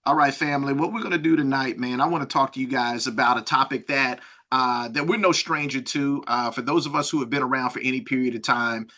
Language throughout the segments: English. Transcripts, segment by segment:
All right, family. What we're going to do tonight, man, I want to talk to you guys about a topic that we're no stranger to. For those of us who have been around for any period of time,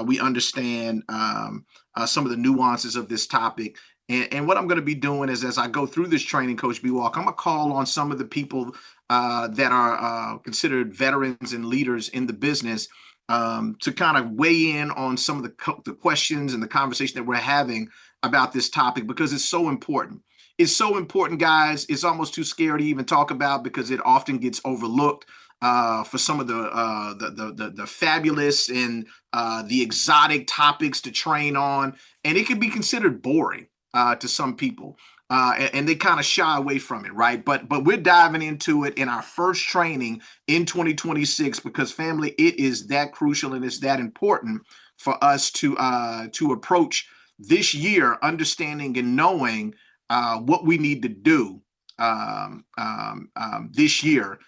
we understand some of the nuances of this topic. And what I'm going to be doing is, as I go through this training, Coach B Walk, I'm going to call on some of the people that are considered veterans and leaders in the business to kind of weigh in on some of the questions and the conversation that we're having about this topic because it's so important. It's so important, guys. It's almost too scary to even talk about because it often gets overlooked for some of the fabulous and the exotic topics to train on, and it can be considered boring to some people, and they kind of shy away from it, right? But we're diving into it in our first training in 2026 because, family, it is that crucial and it's that important for us to approach this year, understanding and knowing what we need to do this year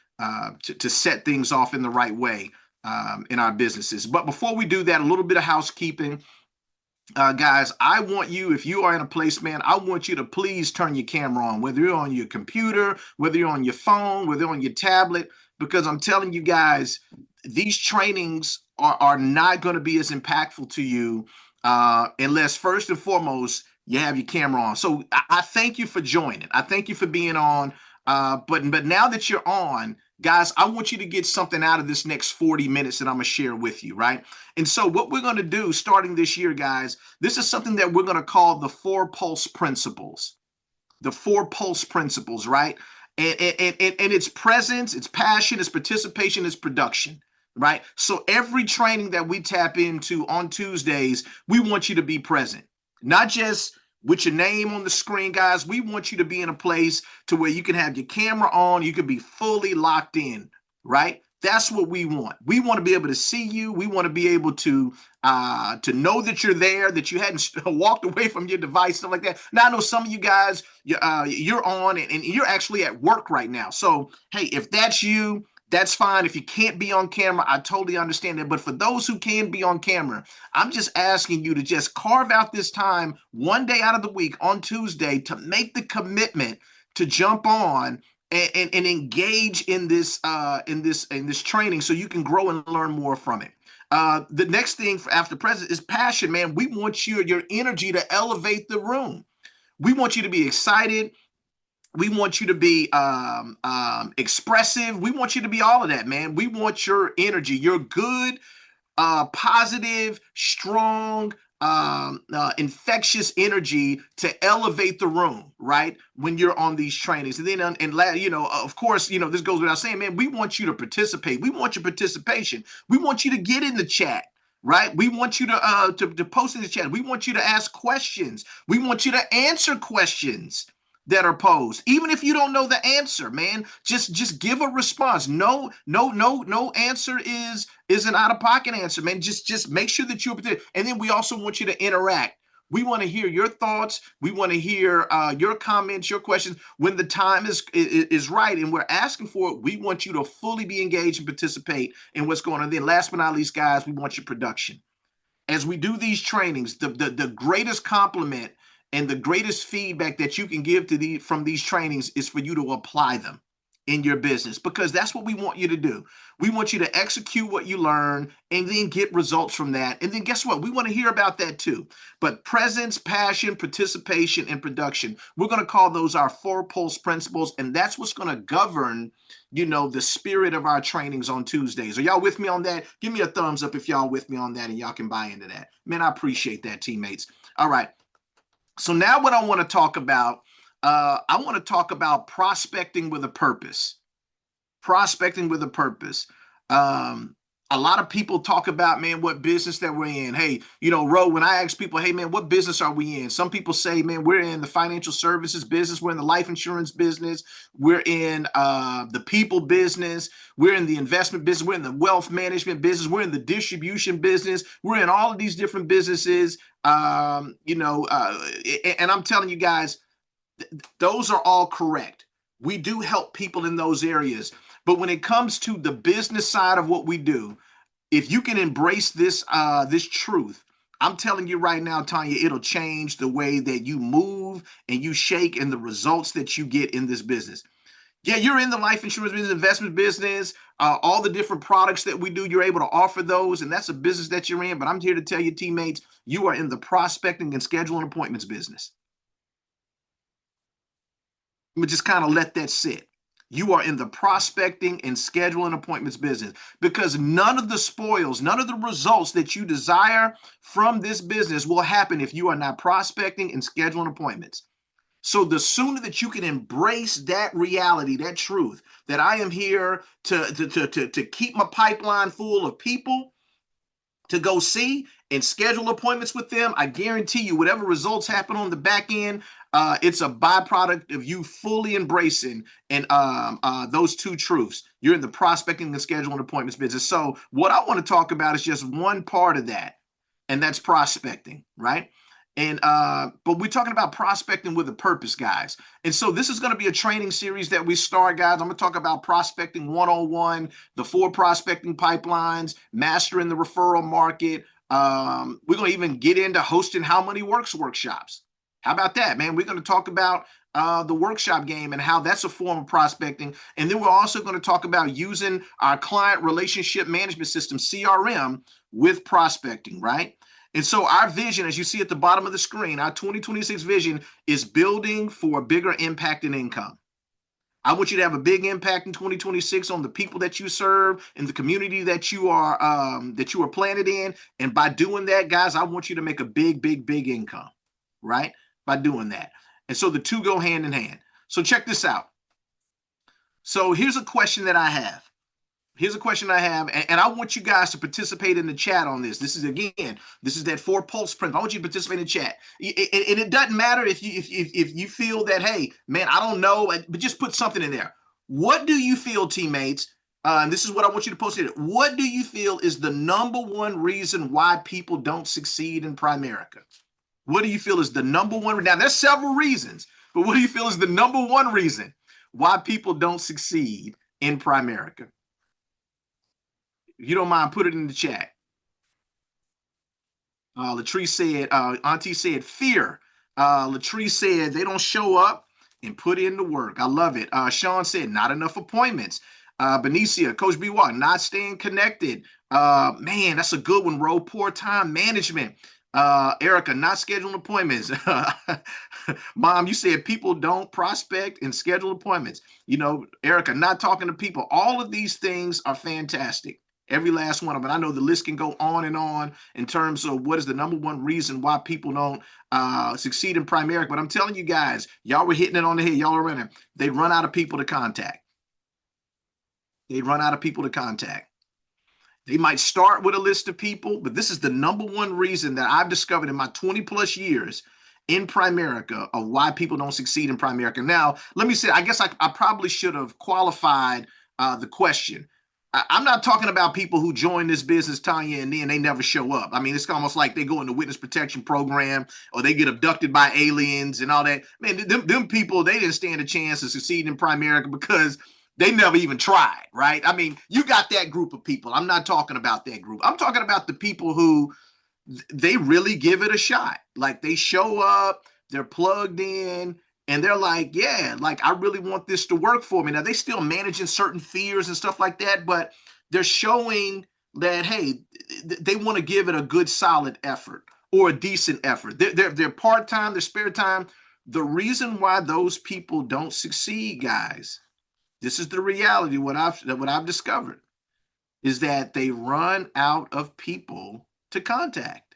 to set things off in the right way in our businesses. But before we do that, a little bit of housekeeping. Guys, I want you, if you are in a place, man, I want you to please turn your camera on, whether you're on your computer, whether you're on your phone, whether you're on your tablet, because I'm telling you guys, these trainings are not going to be as impactful to you unless first and foremost, you have your camera on. So I thank you for joining. I thank you for being on. But now that you're on, guys, I want you to get something out of this next 40 minutes that I'm going to share with you, right? And so what we're going to do starting this year, guys, this is something that we're going to call the 4 pulse principles. The 4 pulse principles, right? And it's presence, it's passion, it's participation, it's production, right? So every training that we tap into on Tuesdays, we want you to be present. Not just with your name on the screen, guys. We want you to be in a place to where you can have your camera on, you can be fully locked in, right? That's what we want. We want to be able to see you. We want to be able to know that you're there, that you hadn't walked away from your device, stuff like that. Now, I know some of you guys, you're on and you're actually at work right now. So, hey, if that's you, that's fine. If you can't be on camera, I totally understand that. But for those who can be on camera, I'm just asking you to just carve out this time one day out of the week on Tuesday to make the commitment to jump on and engage in this training so you can grow and learn more from it. The next thing after present is passion, man. We want your energy to elevate the room. We want you to be excited. We want you to be expressive. We want you to be all of that, man. We want your energy, your good, positive, strong, infectious energy to elevate the room, right? When you're on these trainings. And then, of course, this goes without saying, man, we want you to participate. We want your participation. We want you to get in the chat. Right? We want you to post in the chat. We want you to ask questions. We want you to answer questions that are posed, even if you don't know the answer, man. Just give a response. No answer is an out-of-pocket answer, man. Just make sure that you're, and then we also want you to interact. We want to hear your thoughts. We want to hear your comments, your questions. When the time is right and we're asking for it, we want you to fully be engaged and participate in what's going on. Then last but not least, guys, we want your production. As we do these trainings, the greatest compliment and the greatest feedback that you can give from these trainings is for you to apply them in your business, because that's what we want you to do. We want you to execute what you learn and then get results from that. And then guess what? We want to hear about that too. But presence, passion, participation, and production, we're going to call those our 4 pulse principles. And that's what's going to govern, the spirit of our trainings on Tuesdays. Are y'all with me on that? Give me a thumbs up if y'all with me on that and y'all can buy into that. Man, I appreciate that, teammates. All right. So now what I want to talk about, I want to talk about prospecting with a purpose. Prospecting with a purpose. A lot of people talk about, man, what business that we're in. Hey, Ro, when I ask people, hey, man, what business are we in? Some people say, man, we're in the financial services business. We're in the life insurance business. We're in the people business. We're in the investment business. We're in the wealth management business. We're in the distribution business. We're in all of these different businesses. And I'm telling you guys, those are all correct. We do help people in those areas. But when it comes to the business side of what we do, if you can embrace this truth, I'm telling you right now, Tanya, it'll change the way that you move and you shake and the results that you get in this business. Yeah, you're in the life insurance business, investment business, all the different products that we do, you're able to offer those, and that's a business that you're in. But I'm here to tell you, teammates, you are in the prospecting and scheduling appointments business. Let me just kind of let that sit. You are in the prospecting and scheduling appointments business because none of the spoils, none of the results that you desire from this business will happen if you are not prospecting and scheduling appointments. So the sooner that you can embrace that reality, that truth, that I am here to keep my pipeline full of people to go see and schedule appointments with them, I guarantee you, whatever results happen on the back end, it's a byproduct of you fully embracing and those two truths. You're in the prospecting and scheduling appointments business. So what I want to talk about is just one part of that, and that's prospecting, right? And but we're talking about prospecting with a purpose, guys. And so this is going to be a training series that we start, guys. I'm going to talk about prospecting 101, the 4 prospecting pipelines, mastering the referral market. We're going to even get into hosting How Money Works workshops. How about that, man? We're going to talk about the workshop game and how that's a form of prospecting. And then we're also going to talk about using our client relationship management system, CRM, with prospecting, right? And so our vision, as you see at the bottom of the screen, our 2026 vision is building for a bigger impact and income. I want you to have a big impact in 2026 on the people that you serve and the community that you are planted in. And by doing that, guys, I want you to make a big income, right? By doing that. And so the two go hand in hand. So check this out. So here's a question that I have. And I want you guys to participate in the chat on this. This is that 4 pulse print. I want you to participate in the chat. And it doesn't matter if you feel that, hey, man, I don't know, but just put something in there. What do you feel, teammates? And this is what I want you to post here. What do you feel is the number one reason why people don't succeed in Primerica? What do you feel is the number one? Now, there's several reasons, but what do you feel is the number one reason why people don't succeed in Primerica? If you don't mind, put it in the chat. Latrice said, Auntie said, fear. Latrice said, they don't show up and put in the work. I love it. Sean said, not enough appointments. Benicia, Coach B. Watt, not staying connected. Man, that's a good one, Ro. Poor time management. Erica, not scheduling appointments. Mom, you said people don't prospect and schedule appointments. You know, Erica, not talking to people. All of these things are fantastic. Every last one of them. I know the list can go on and on in terms of what is the number one reason why people don't succeed in Primerica. But I'm telling you guys, y'all were hitting it on the head. Y'all are running. They run out of people to contact. They run out of people to contact. They might start with a list of people, but this is the number one reason that I've discovered in my 20 plus years in Primerica of why people don't succeed in Primerica. Now, let me say, I guess I probably should have qualified the question. I'm not talking about people who join this business, Tanya, and then they never show up. I mean, it's almost like they go in the witness protection program or they get abducted by aliens and all that. Man, them people, they didn't stand a chance to succeed in Primerica because they never even tried, right? I mean, you got that group of people. I'm not talking about that group. I'm talking about the people who they really give it a shot. Like they show up, they're plugged in, and they're like, yeah, like I really want this to work for me. Now they still managing certain fears and stuff like that, but they're showing that, hey, they want to give it a good solid effort or a decent effort. They're part-time, they're spare time. The reason why those people don't succeed, guys, this is the reality. What I've discovered is that they run out of people to contact.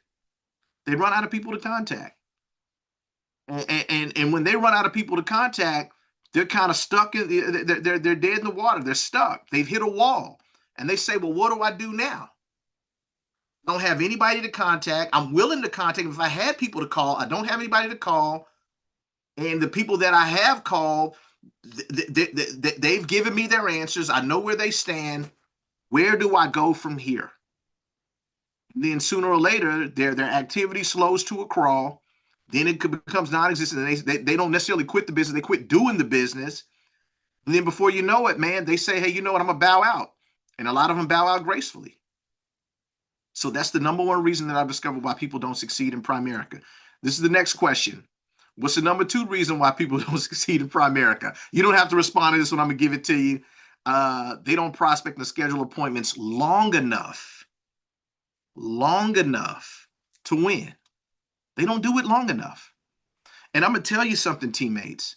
They run out of people to contact. And when they run out of people to contact, they're kind of stuck in they're dead in the water. They're stuck. They've hit a wall. And they say, well, what do I do now? I don't have anybody to contact. I'm willing to contact. If I had people to call, I don't have anybody to call. And the people that I have called, they've given me their answers. I know where they stand. Where do I go from here? And then sooner or later, their activity slows to a crawl. Then it becomes non-existent. They don't necessarily quit the business. They quit doing the business. And then before you know it, man, they say, hey, you know what? I'm going to bow out. And a lot of them bow out gracefully. So that's the number one reason that I've discovered why people don't succeed in Primerica. This is the next question. What's the number two reason why people don't succeed in Primerica? You don't have to respond to this one. I'm going to give it to you. They don't prospect and schedule appointments long enough to win. They don't do it long enough. And I'm going to tell you something, teammates.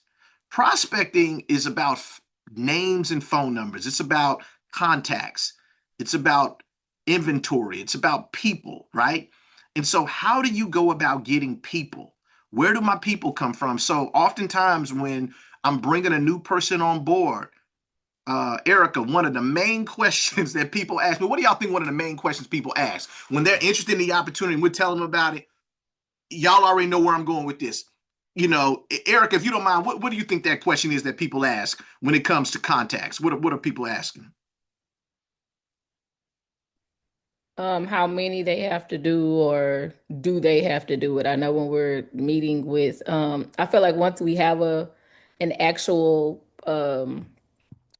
Prospecting is about names and phone numbers. It's about contacts. It's about inventory. It's about people, right? And so, how do you go about getting people? Where do my people come from? So, oftentimes, when I'm bringing a new person on board, Erica, one of the main questions that people ask me, what do y'all think one of the main questions people ask when they're interested in the opportunity and we're telling them about it? Y'all already know where I'm going with this. You know, Erica, if you don't mind, what do you think that question is that people ask when it comes to contacts? What are people asking? How many they have to do, or do they have to do it? I know when we're meeting with, I feel like once we have an actual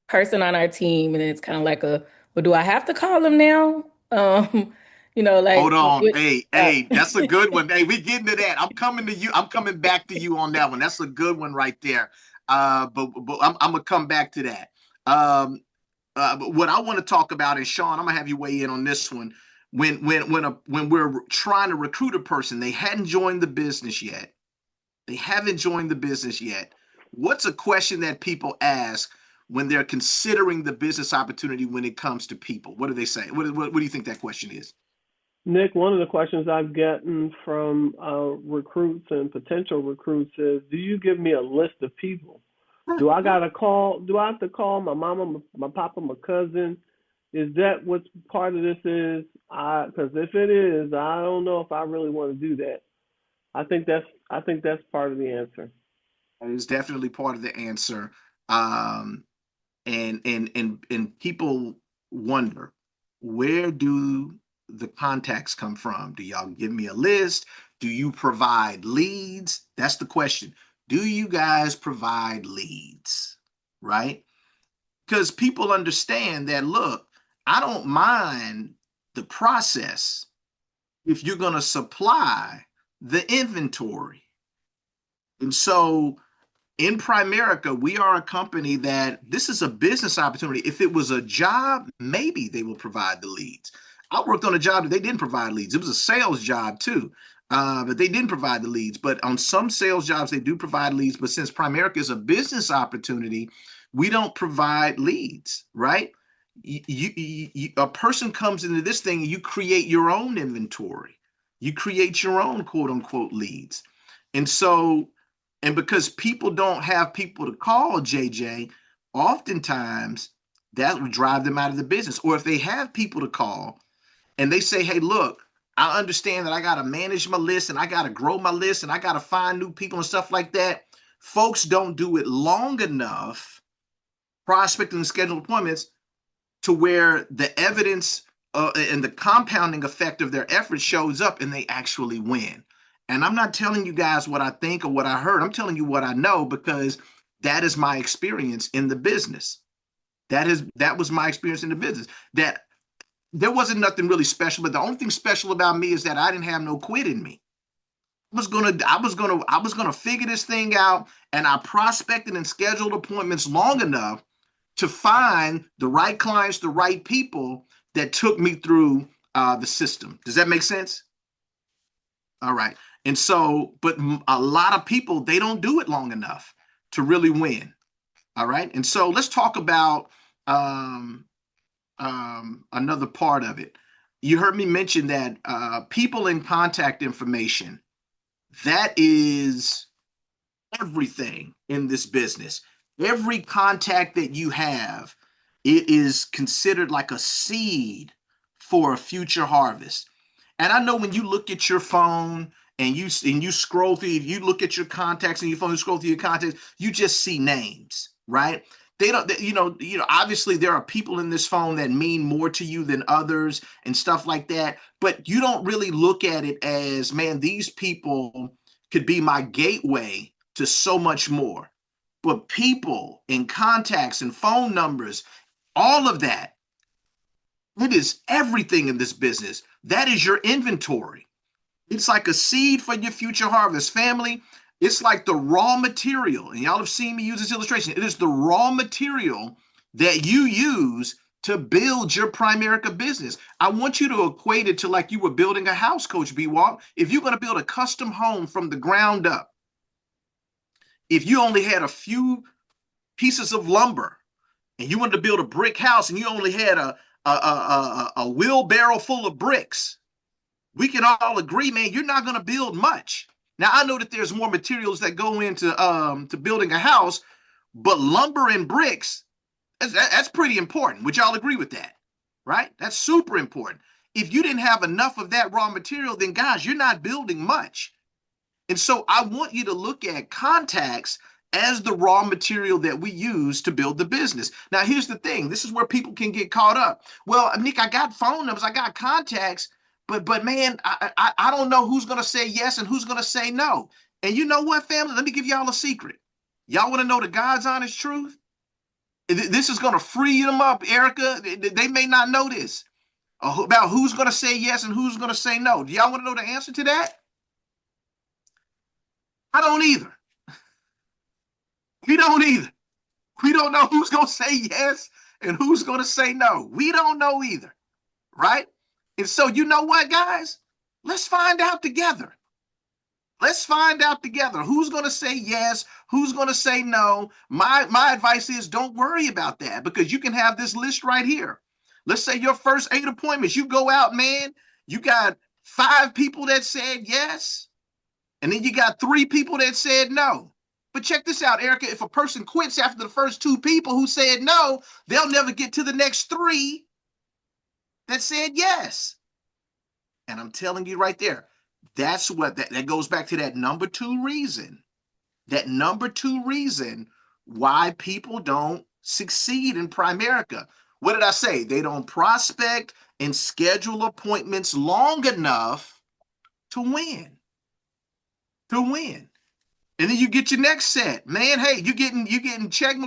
person on our team, and it's kind of like well, do I have to call them now? Hold Like, on. Hey, that's a good one. Hey, we getting to that. I'm coming to you. I'm coming back to you on that one. That's a good one right there. But I'm gonna come back to that. But what I want to talk about, and Sean, I'm gonna have you weigh in on this one. When we're trying to recruit a person, they hadn't joined the business yet. They haven't joined the business yet. What's a question that people ask when they're considering the business opportunity when it comes to people? What do they say? What do you think that question is? Nick, one of the questions I've gotten from recruits and potential recruits is, "Do you give me a list of people? Do I gotta call? Do I have to call my mama, my papa, my cousin? Is that what part of this is? Because if it is, I don't know if I really want to do that. I think that's part of the answer. That is definitely part of the answer. Um, and people wonder, where do the contacts come from? Do y'all give me a list? Do you provide leads? That's the question. Do you guys provide leads? Right? Because people understand that, look, I don't mind the process if you're going to supply the inventory. And so in Primerica, we are a company that this is a business opportunity. If it was a job, maybe they will provide the leads. I worked on a job that they didn't provide leads. It was a sales job too, but they didn't provide the leads. But on some sales jobs, they do provide leads. But since Primerica is a business opportunity, we don't provide leads, right? A person comes into this thing and you create your own inventory. You create your own quote unquote leads. And so and because people don't have people to call, JJ, oftentimes that would drive them out of the business. Or if they have people to call and they say, hey, look, I understand that I got to manage my list and I got to grow my list and I got to find new people and stuff like that. Folks don't do it long enough, prospecting and scheduled appointments, to where the evidence and the compounding effect of their effort shows up and they actually win. And I'm not telling you guys what I think or what I heard. I'm telling you what I know because that is my experience in the business. That was my experience in the business. That there wasn't nothing really special, but the only thing special about me is that I didn't have no quit in me. I was gonna figure this thing out, and I prospected and scheduled appointments long enough to find the right clients, the right people that took me through the system. Does that make sense? All right. And so, but a lot of people, they don't do it long enough to really win. All right. And so let's talk about um, another part of it. You heard me mention that people and contact information, that is everything in this business. Every contact that you have, it is considered like a seed for a future harvest. And I know when you look at your phone and you scroll through, if you look at your contacts and your phone, you scroll through your contacts, you just see names, right? They don't, obviously there are people in this phone that mean more to you than others and stuff like that. But you don't really look at it as, man, these people could be my gateway to so much more. But people and contacts and phone numbers, all of that, It is everything in this business. That is your inventory. It's like a seed for your future harvest. Family, it's like the raw material. And y'all have seen me use this illustration. It is the raw material that you use to build your Primerica business. I want you to equate it to like you were building a house, Coach B Walk. If you're going to build a custom home from the ground up, if you only had a few pieces of lumber and you wanted to build a brick house and you only had a wheelbarrow full of bricks, we can all agree, man, you're not going to build much. Now, I know that there's more materials that go into to building a house, but lumber and bricks, that's pretty important. Would y'all agree with that? Right? That's super important. If you didn't have enough of that raw material, then guys, you're not building much. And so I want you to look at contacts as the raw material that we use to build the business. Now, here's the thing. This is where people can get caught up. Well, Nick, I got phone numbers, I got contacts, but man, I don't know who's gonna say yes and who's gonna say no. And you know what, family? Let me give y'all a secret. Y'all want to know the God's honest truth? This is gonna free them up, Erica. They may not know this about who's gonna say yes and who's gonna say no. Do y'all want to know the answer to that? I don't either. We don't either. We don't know who's going to say yes and who's going to say no. We don't know either, right? And so, you know what, guys? Let's find out together. Let's find out together who's going to say yes, who's going to say no. My advice is don't worry about that because you can have this list right here. Let's say your first 8 appointments, you go out, man, you got 5 people that said yes, and then you got 3 people that said no. But check this out, Erica. If a person quits after the first 2 people who said no, they'll never get to the next 3 that said yes. And I'm telling you right there, that's what that goes back to that number 2 reason. That number 2 reason why people don't succeed in Primerica. What did I say? They don't prospect and schedule appointments long enough to win. To win. And then you get your next set. Man, hey, you getting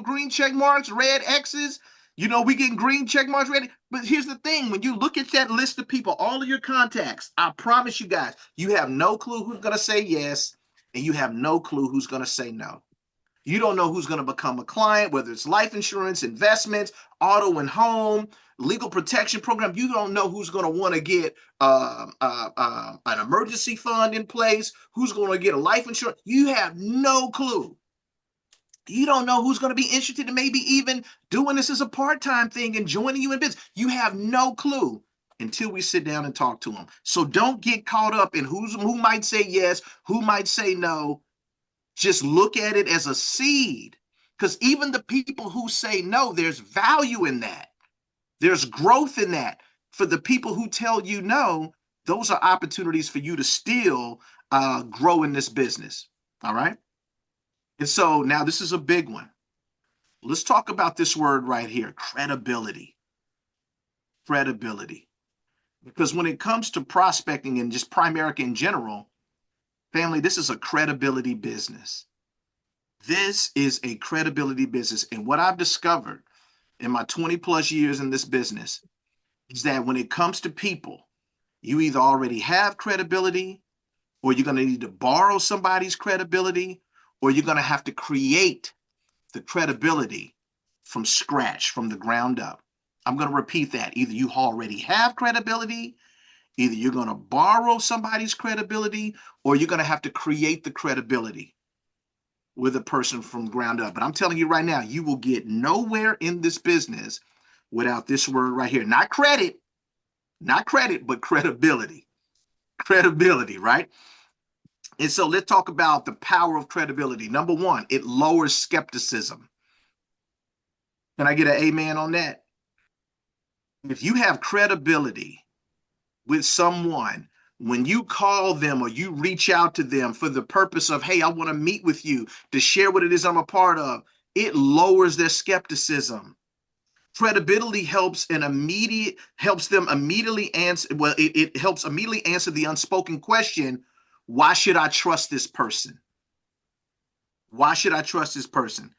green check marks, red X's. You know, we getting green check marks ready. But here's the thing. When you look at that list of people, all of your contacts, I promise you guys, you have no clue who's going to say yes, and you have no clue who's going to say no. You don't know who's going to become a client, whether it's life insurance, investments, auto and home, legal protection program. You don't know who's going to want to get an emergency fund in place, who's going to get a life insurance. You have no clue. You don't know who's going to be interested in maybe even doing this as a part-time thing and joining you in business. You have no clue until we sit down and talk to them. So don't get caught up in who might say yes, who might say no. Just look at it as a seed, because even the people who say no, there's value in that. There's growth in that. For the people who tell you no, those are opportunities for you to still grow in this business. All right. And so now this is a big one. Let's talk about this word right here, credibility. Credibility. Because when it comes to prospecting and just Primerica in general, family, this is a credibility business. This is a credibility business. And what I've discovered in my 20 plus years in this business is that when it comes to people, you either already have credibility, or you're going to need to borrow somebody's credibility, or you're going to have to create the credibility from scratch, from the ground up. I'm going to repeat that. Either you already have credibility, either you're going to borrow somebody's credibility, or you're going to have to create the credibility with a person from ground up. But I'm telling you right now, you will get nowhere in this business without this word right here. Not credit, but credibility. Credibility, right? And so let's talk about the power of credibility. Number 1, it lowers skepticism. Can I get an amen on that? If you have credibility with someone, when you call them or you reach out to them for the purpose of, hey, I want to meet with you to share what it is I'm a part of, it lowers their skepticism. Credibility helps them immediately answer. Well, it helps immediately answer the unspoken question: why should I trust this person? Why should I trust this person?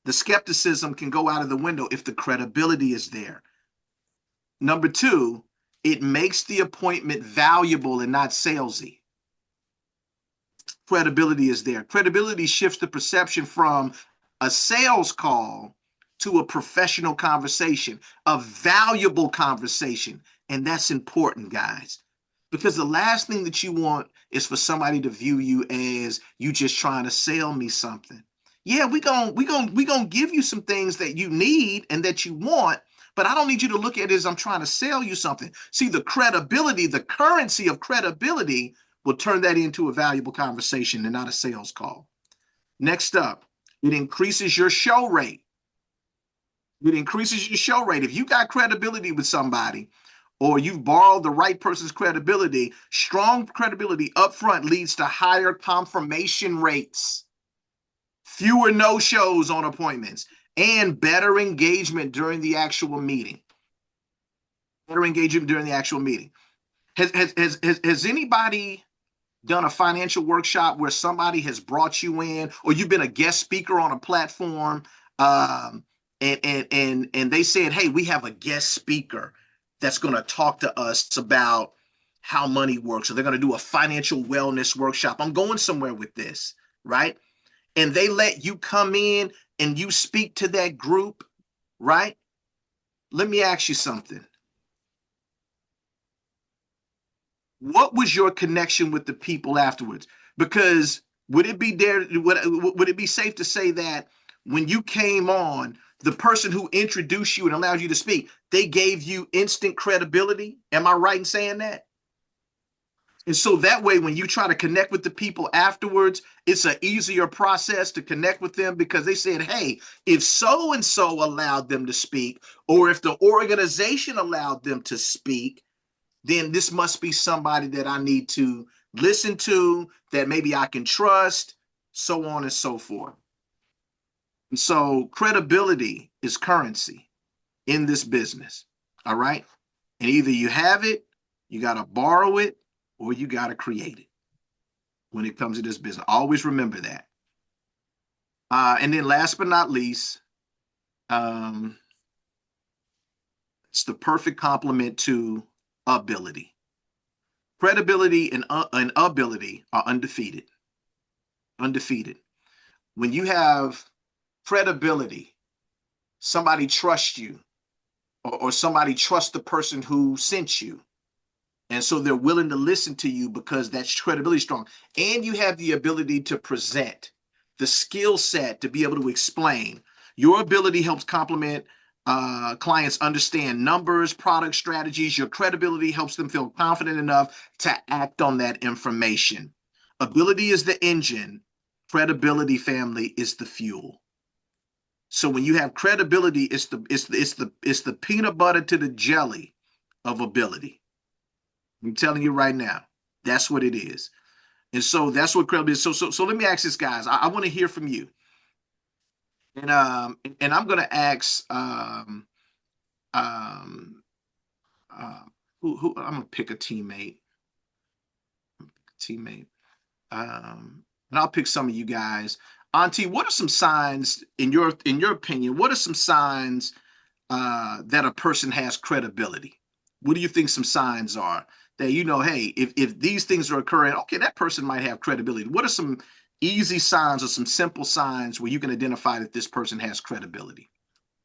The skepticism can go out of the window if the credibility is there. Number two, it makes the appointment valuable and not salesy. Credibility is there. Credibility shifts the perception from a sales call to a professional conversation, a valuable conversation. And that's important, guys. Because the last thing that you want is for somebody to view you as you just trying to sell me something. Yeah, we gonna give you some things that you need and that you want, but I don't need you to look at it as I'm trying to sell you something. See, the credibility, the currency of credibility will turn that into a valuable conversation and not a sales call. Next up, it increases your show rate. It increases your show rate. If you got credibility with somebody, or you've borrowed the right person's credibility, strong credibility upfront leads to higher confirmation rates, fewer no-shows on appointments, and better engagement during the actual meeting. Better engagement during the actual meeting. Has anybody done a financial workshop where somebody has brought you in, or you've been a guest speaker on a platform, and they said, hey, we have a guest speaker that's going to talk to us about how money works, or they're going to do a financial wellness workshop. I'm going somewhere with this, right? And they let you come in and you speak to that group, right? Let me ask you something. What was your connection with the people afterwards? Because would it be safe to say that when you came on, the person who introduced you and allowed you to speak, they gave you instant credibility? Am I right in saying that? And so that way, when you try to connect with the people afterwards, it's an easier process to connect with them because they said, hey, if so and so allowed them to speak, or if the organization allowed them to speak, then this must be somebody that I need to listen to, that maybe I can trust, so on and so forth. And so credibility is currency in this business. All right. And either you have it, you got to borrow it, or you got to create it when it comes to this business. Always remember that. And then last but not least, it's the perfect complement to ability. Credibility and ability are undefeated. Undefeated. When you have credibility, somebody trusts you, or somebody trusts the person who sent you. And so they're willing to listen to you because that credibility is strong. And you have the ability to present, the skill set to be able to explain. Your ability helps complement clients understand numbers, product strategies. Your credibility helps them feel confident enough to act on that information. Ability is the engine. Credibility, family, is the fuel. So when you have credibility, it's the peanut butter to the jelly of ability. I'm telling you right now, that's what it is. And so that's what credibility is. So let me ask this, guys. I want to hear from you. And I'm gonna ask um who I'm gonna pick a teammate. And I'll pick some of you guys. Auntie, what are some signs in your opinion? What are some signs that a person has credibility? What do you think some signs are that hey, if these things are occurring, okay, that person might have credibility. What are some easy signs or some simple signs where you can identify that this person has credibility?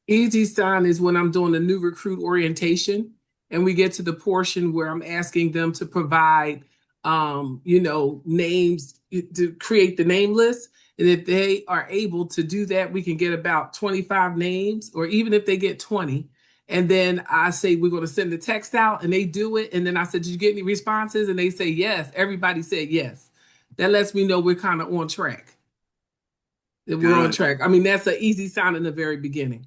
Easy sign is when I'm doing the new recruit orientation and we get to the portion where I'm asking them to provide, names to create the name list. And if they are able to do that, we can get about 25 names, or even if they get 20. And then I say, we're going to send the text out, and they do it. And then I said, did you get any responses? And they say, yes. Everybody said yes. That lets me know we're kind of on track. That we're on track. I mean, that's an easy sign in the very beginning.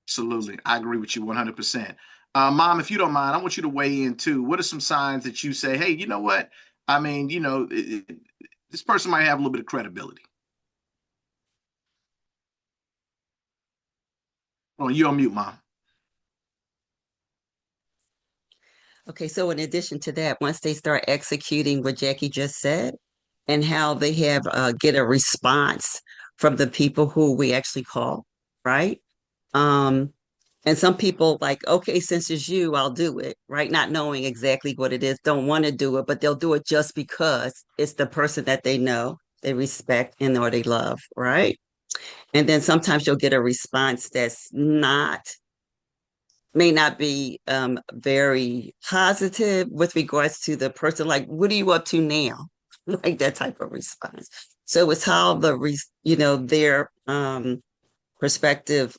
Absolutely. I agree with you 100%. Mom, if you don't mind, I want you to weigh in too. What are some signs that you say, hey, you know what? I mean, this person might have a little bit of credibility. Oh, you on mute, Mom. Okay, so in addition to that, once they start executing what Jackie just said and how they have get a response from the people who we actually call, right? Um, And some people like, okay, since it's you, I'll do it, right? Not knowing exactly what it is, don't want to do it, but they'll do it just because it's the person that they know, they respect, and or they love, right? And then sometimes you'll get a response that's not may not be very positive with regards to the person. Like, what are you up to now? Like that type of response. So it's how their prospective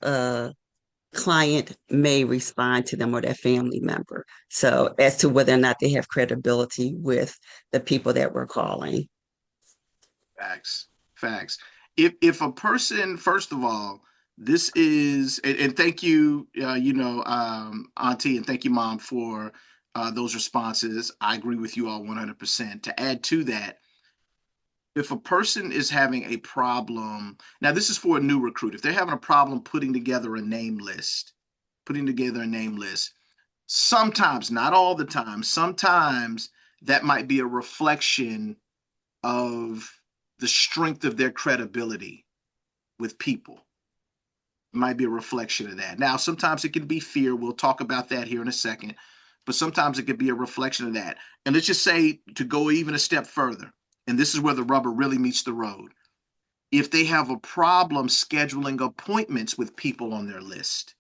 client may respond to them or their family member. So as to whether or not they have credibility with the people that we're calling. Facts. Facts. If a person, first of all, this is, and thank you, Auntie, and thank you, Mom, for those responses. I agree with you all 100%. To add to that, if a person is having a problem, now this is for a new recruit, if they're having a problem putting together a name list, sometimes, not all the time, sometimes that might be a reflection of the strength of their credibility with people. It might be a reflection of that. Now, sometimes it can be fear. We'll talk about that here in a second. But sometimes it could be a reflection of that. And let's just say, to go even a step further, and this is where the rubber really meets the road. If they have a problem scheduling appointments with people on their list,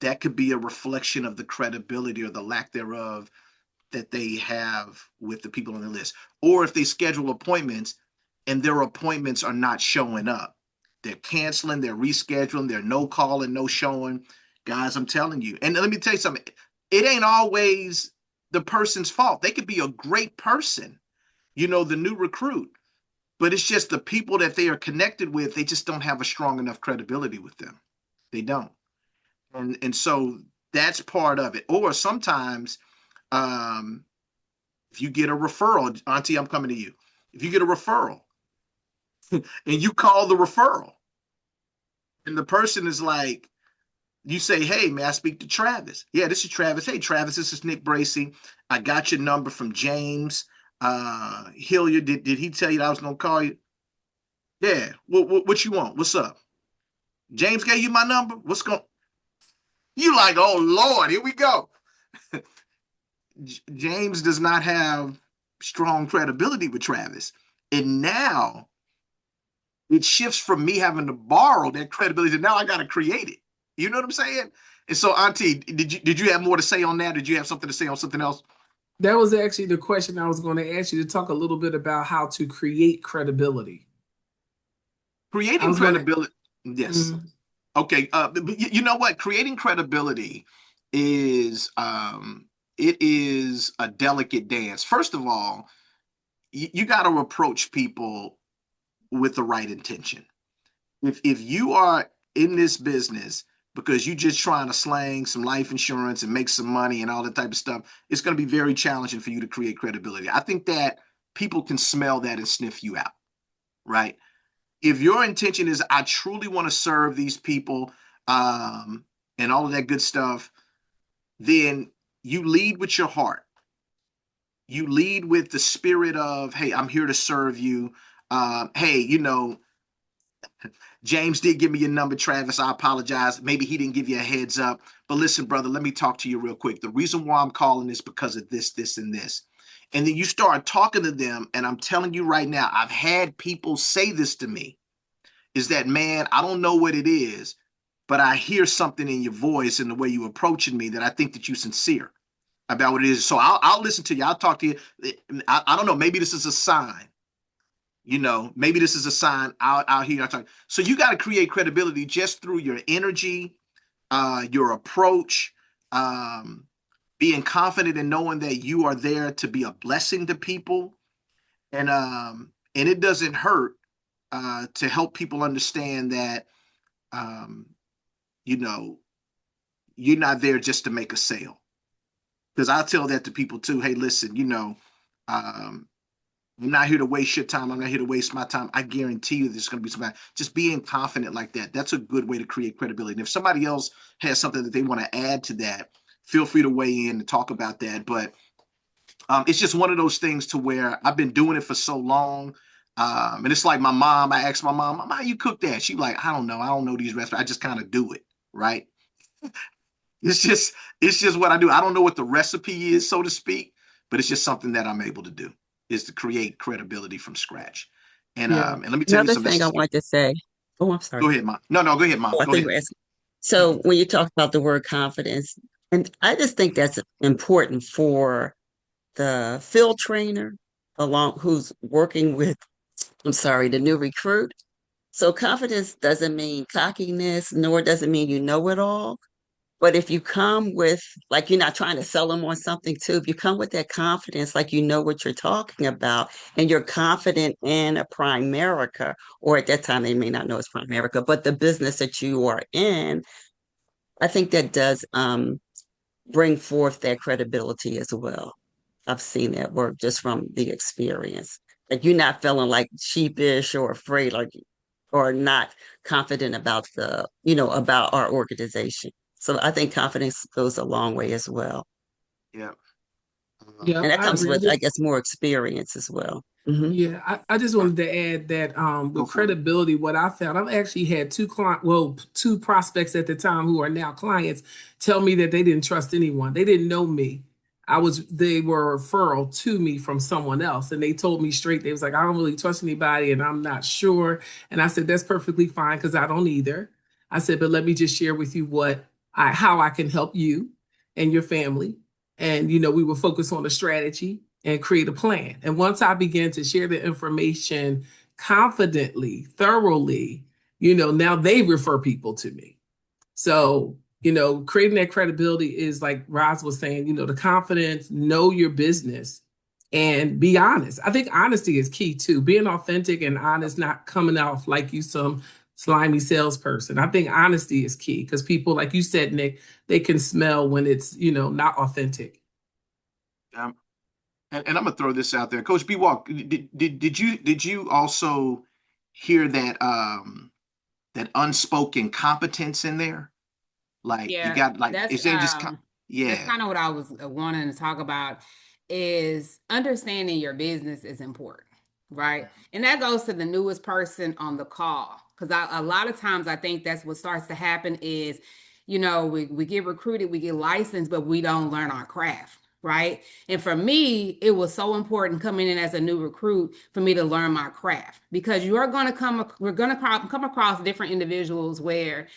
that could be a reflection of the credibility or the lack thereof that they have with the people on the list. Or if they schedule appointments and their appointments are not showing up, they're canceling, they're rescheduling, they're no calling, no showing. Guys, I'm telling you. And let me tell you something. It ain't always the person's fault. They could be a great person, the new recruit, but it's just the people that they are connected with, they just don't have a strong enough credibility with them. They don't. And so that's part of it. Or sometimes um, if you get a referral, Auntie, I'm coming to you. If you get a referral and you call the referral and the person is like, you say, hey, may I speak to Travis? Yeah, this is Travis. Hey, Travis, this is Nick Bracey. I got your number from James Hilliard. Did he tell you that I was going to call you? Yeah. What you want? What's up? James gave you my number? What's going You like, oh, Lord, here we go. James does not have strong credibility with Travis. And now it shifts from me having to borrow that credibility to now I got to create it. You know what I'm saying? And so, Auntie, did you have more to say on that? Did you have something to say on something else? That was actually the question I was going to ask you to talk a little bit about how to create credibility. I Creating was going to. credibility. Yes. Mm, Okay. But you know what? Creating credibility is it is a delicate dance. First of all, you got to approach people with the right intention. If you are in this business because you just trying to slang some life insurance and make some money and all that type of stuff, it's going to be very challenging for you to create credibility. I think that people can smell that and sniff you out, right? If your intention is I truly want to serve these people and all of that good stuff, then you lead with your heart. You lead with the spirit of, hey, I'm here to serve you. Hey, James did give me your number, Travis. I apologize. Maybe he didn't give you a heads up. But listen, brother, let me talk to you real quick. The reason why I'm calling is because of this, this, and this. And then you start talking to them. And I'm telling you right now, I've had people say this to me is that, man, I don't know what it is, but I hear something in your voice and the way you approaching me that I think that you're sincere about what it is. So I'll listen to you. I'll talk to you. I don't know. Maybe this is a sign. Maybe this is a sign out here. So you got to create credibility just through your energy, your approach, being confident in knowing that you are there to be a blessing to people, and it doesn't hurt to help people understand that um, you know you're not there just to make a sale. Because I tell that to people too. Hey, listen, um, I'm not here to waste your time. I'm not here to waste my time. I guarantee you there's going to be somebody. Just being confident like that. That's a good way to create credibility. And if somebody else has something that they want to add to that, feel free to weigh in and talk about that. But it's just one of those things to where I've been doing it for so long. And it's like my mom, I asked my mom, how you cook that? She like, I don't know. I don't know these recipes. I just kind of do it. Right. It's just it's just what I do. I don't know what the recipe is, so to speak, but it's just something that I'm able to do is to create credibility from scratch. Yeah. And let me tell you Another something. This thing I is wanted to say. Oh, I'm go sorry. ahead, mom. No, no, go ahead, mom. Oh, I Go think you ahead. were asking. So when you talk about the word confidence, and I just think that's important for the field trainer along who's working with, I'm sorry, the new recruit. So confidence doesn't mean cockiness, nor does it mean you know it all. But if you come with, like, you're not trying to sell them on something too, if you come with that confidence, like you know what you're talking about, and you're confident in a Primerica, or at that time they may not know it's Primerica, but the business that you are in, I think that does bring forth that credibility as well. I've seen that work just from the experience. Like you're not feeling like sheepish or afraid, like or not confident about about our organization. So I think confidence goes a long way as well. Yeah. Yep, And that I comes agree. I with, I just guess, more experience as well. Hmm. Yeah, I just Yeah. wanted to add that Go with for it. credibility, what I found, I've actually had two prospects at the time who are now clients tell me that they didn't trust anyone. They didn't know me. They were a referral to me from someone else, and they told me straight. They was like, I don't really trust anybody, and I'm not sure. And I said, that's perfectly fine because I don't either. I said, but let me just share with you how I can help you and your family. And we will focus on a strategy and create a plan. And once I began to share the information confidently, thoroughly, now they refer people to me. So, creating that credibility is like Roz was saying, the confidence, know your business and be honest. I think honesty is key too. Being authentic and honest, not coming off like you some slimy salesperson. I think honesty is key because people, like you said, Nick, they can smell when it's, not authentic. Um, and I'm gonna throw this out there, Coach B. Walk. Did you also hear that that unspoken competence in there? Like you Yeah, got like that's is there just that's yeah. kind of what I was wanting to talk about is understanding your business is important, right? And that goes to the newest person on the call because a lot of times I think that's what starts to happen is, we get recruited, we get licensed, but we don't learn our craft. Right. And for me, it was so important coming in as a new recruit for me to learn my craft because we're going to come across different individuals where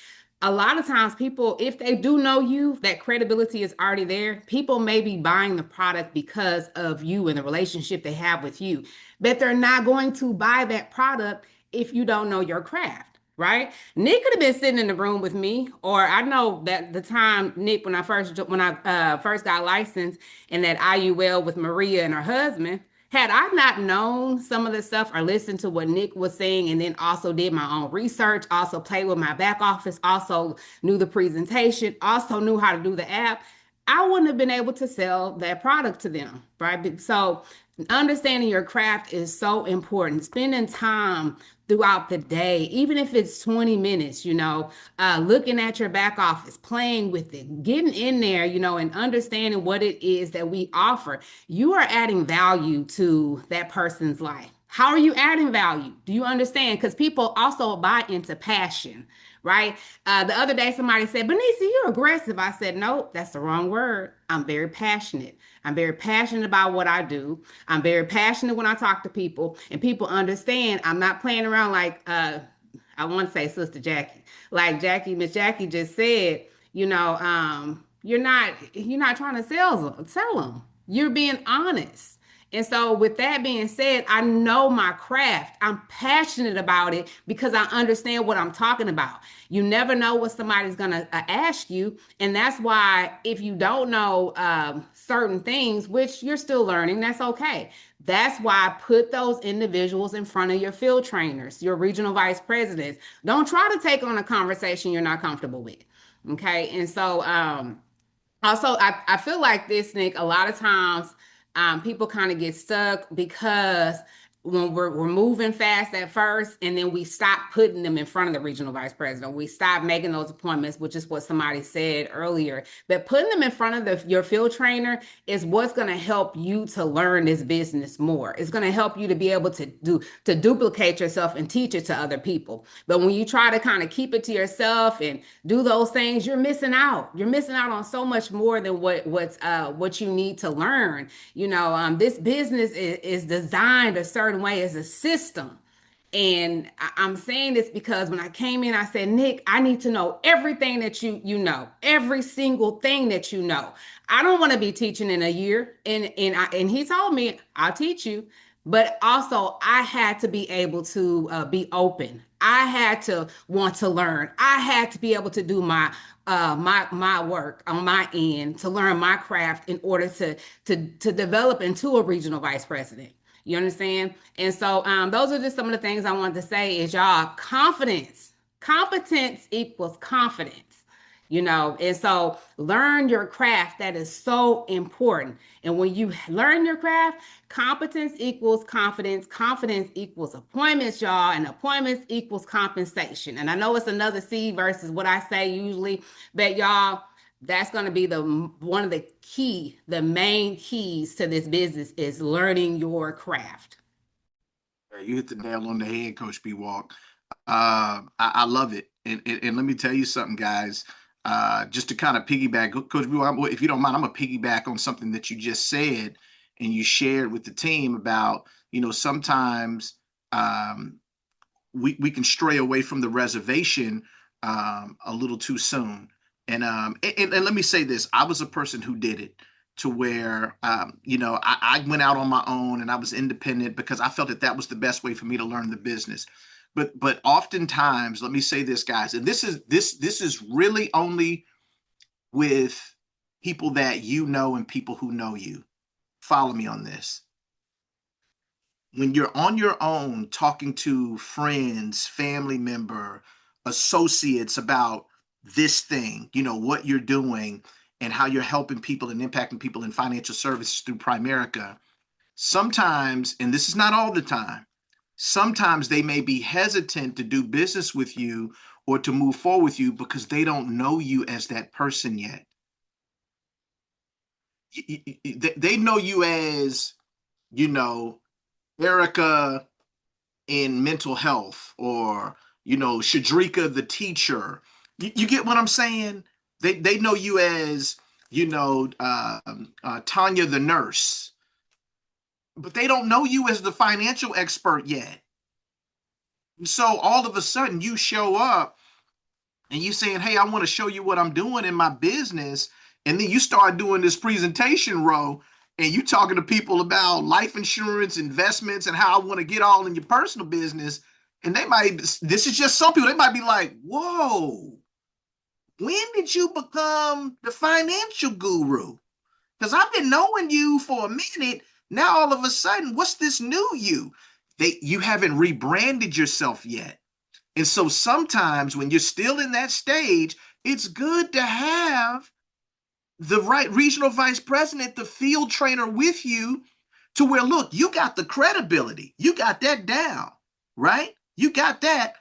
a lot of times people, if they do know you, that credibility is already there. People may be buying the product because of you and the relationship they have with you, but they're not going to buy that product if you don't know your craft, right? Nick could have been sitting in the room with me, or I know that the time Nick, when I first got licensed, and that IUL with Maria and her husband, had I not known some of the stuff or listened to what Nick was saying, and then also did my own research, also played with my back office, also knew the presentation, also knew how to do the app, I wouldn't have been able to sell that product to them, right? So, understanding your craft is so important. Spending time throughout the day, even if it's 20 minutes, looking at your back office, playing with it, getting in there, and understanding what it is that we offer. You are adding value to that person's life. How are you adding value? Do you understand? Because people also buy into passion, right? The other day, somebody said, Benicia, you're aggressive. I said, nope, that's the wrong word. I'm very passionate. I'm very passionate about what I do. I'm very passionate when I talk to people, and people understand I'm not playing around like I want to say Sister Jackie. Like Miss Jackie just said, you're not trying to sell them. You're being honest. And so, with that being said, I know my craft. I'm passionate about it because I understand what I'm talking about. You never know what somebody's going to ask you. And that's why, if you don't know certain things, which you're still learning, that's okay. That's why I put those individuals in front of your field trainers, your regional vice presidents. Don't try to take on a conversation you're not comfortable with. Okay. And so, also, I feel like this, Nick, a lot of times people kind of get stuck because when we're moving fast at first, and then we stop putting them in front of the regional vice president. We stop making those appointments, which is what somebody said earlier. But putting them in front of your field trainer is what's going to help you to learn this business more. It's going to help you to be able to duplicate yourself and teach it to other people. But when you try to kind of keep it to yourself and do those things, you're missing out. You're missing out on so much more than what you need to learn. This business is designed a certain way as a system. And I'm saying this because when I came in, I said, Nick, I need to know everything that you know, every single thing that you know. I don't want to be teaching in a year. And he told me, I'll teach you. But also, I had to be able to be open. I had to want to learn. I had to be able to do my work on my end to learn my craft in order to develop into a regional vice president. You understand? And so those are just some of the things I wanted to say is y'all confidence. Competence equals confidence. And so learn your craft. That is so important. And when you learn your craft, competence equals confidence equals appointments, y'all, and appointments equals compensation. And I know it's another C versus what I say usually, but y'all, that's going to be one of the main keys to this business is learning your craft. You hit the nail on the head, Coach B. Walk. I love it. And let me tell you something, guys. Just to kind of piggyback, Coach B. Walk, if you don't mind, I'm going to piggyback on something that you just said and you shared with the team about, sometimes we can stray away from the reservation a little too soon. And let me say this, I was a person who did it to where, I went out on my own and I was independent because I felt that was the best way for me to learn the business. But oftentimes, let me say this, guys, and this is really only with people that and people who know you. Follow me on this. When you're on your own talking to friends, family member, associates about this thing, what you're doing and how you're helping people and impacting people in financial services through Primerica, sometimes, and this is not all the time, sometimes they may be hesitant to do business with you or to move forward with you because they don't know you as that person yet. They know you as, Erica in mental health or, Shadrika the teacher. You get what I'm saying? They know you as, Tanya the nurse, but they don't know you as the financial expert yet. So all of a sudden you show up and you saying, hey, I want to show you what I'm doing in my business. And then you start doing this presentation row and you talking to people about life insurance, investments, and how I want to get all in your personal business. And this is just some people, they might be like, whoa, when did you become the financial guru? Because I've been knowing you for a minute. Now all of a sudden, what's this new you? You haven't rebranded yourself yet. And so sometimes when you're still in that stage, it's good to have the right regional vice president, the field trainer with you to where, look, you got the credibility. You got that down, right? You got that.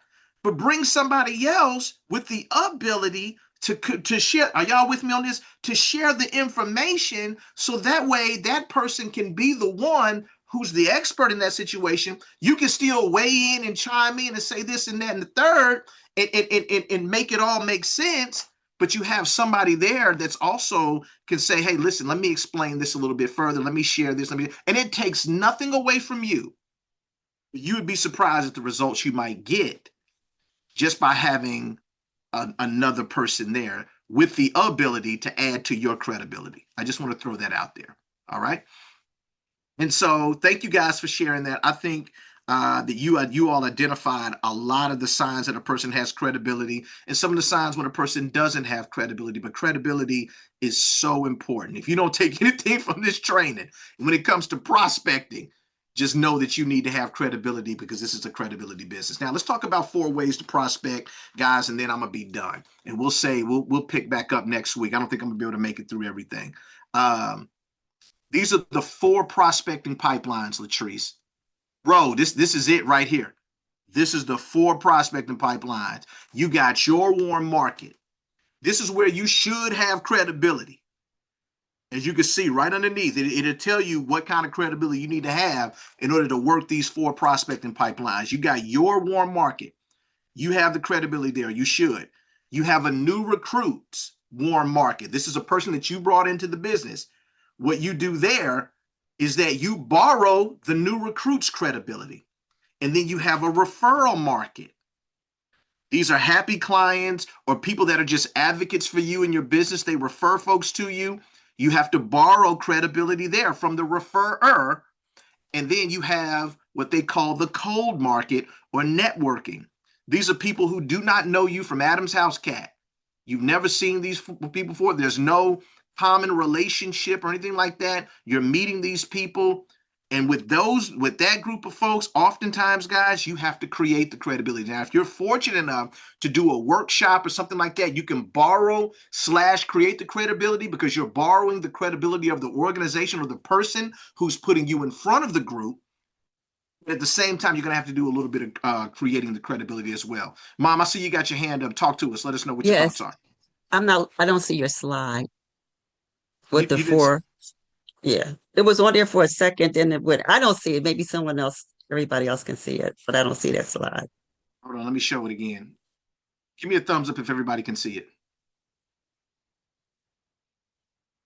But bring somebody else with the ability to share. Are y'all with me on this? To share the information so that way that person can be the one who's the expert in that situation. You can still weigh in and chime in and say this and that and the third and make it all make sense. But you have somebody there that's also can say, hey, listen, let me explain this a little bit further. Let me share this. And it takes nothing away from you. You would be surprised at the results you might get just by having another person there with the ability to add to your credibility. I just want to throw that out there. All right. And so thank you guys for sharing that. I think that you all identified a lot of the signs that a person has credibility and some of the signs when a person doesn't have credibility. But credibility is so important. If you don't take anything from this training, when it comes to prospecting, just know that you need to have credibility because this is a credibility business. Now, let's talk about 4 ways to prospect, guys, and then I'm going to be done. And we'll pick back up next week. I don't think I'm going to be able to make it through everything. These are the 4 prospecting pipelines, Latrice, bro, this is it right here. This is the 4 prospecting pipelines. You got your warm market. This is where you should have credibility. As you can see right underneath, it'll tell you what kind of credibility you need to have in order to work these 4 prospecting pipelines. You got your warm market. You have the credibility there. You should. You have a new recruit's warm market. This is a person that you brought into the business. What you do there is that you borrow the new recruit's credibility. And then you have a referral market. These are happy clients or people that are just advocates for you and your business. They refer folks to you. You have to borrow credibility there from the referrer. And then you have what they call the cold market or networking. These are people who do not know you from Adam's house cat. You've never seen these people before. There's no common relationship or anything like that. You're meeting these people. And with that group of folks, oftentimes, guys, you have to create the credibility. Now, if you're fortunate enough to do a workshop or something like that, you can borrow / create the credibility because you're borrowing the credibility of the organization or the person who's putting you in front of the group. At the same time, you're going to have to do a little bit of creating the credibility as well. Mom, I see you got your hand up. Talk to us. Let us know what your thoughts Yes, are. I don't see your slide with the You didn't. four. Yeah. It was on there for a second, then it would. I don't see it. Maybe someone else, everybody else can see it, but I don't see that slide. Hold on. Let me show it again. Give me a thumbs up if everybody can see it.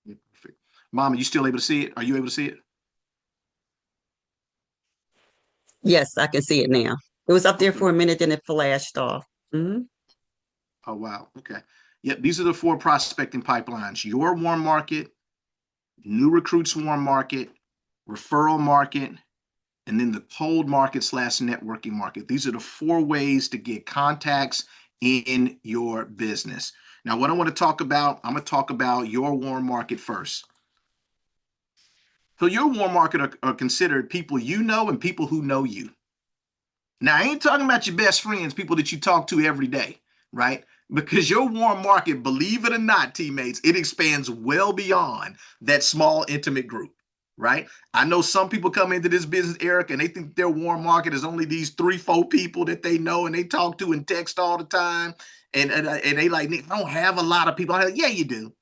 Yeah, perfect. Mom, are you still able to see it? Are you able to see it? Yes, I can see it now. It was up there Okay. for a minute, then it flashed off. Hmm. Oh, wow. Okay. Yep. These are the 4 prospecting pipelines: your warm market, new recruits warm market, referral market, and then the cold market / networking market. These are the 4 ways to get contacts in your business. Now, what I want to talk about, I'm going to talk about your warm market first. So, your warm market are considered people you know and people who know you. Now, I ain't talking about your best friends, people that you talk to every day, right? Because your warm market, believe it or not, teammates, it expands well beyond that small, intimate group, right? I know some people come into this business, Eric, and they think their warm market is only these 3, 4 people that they know and they talk to and text all the time. And they like, Nick, I don't have a lot of people. I'm like, yeah, you do,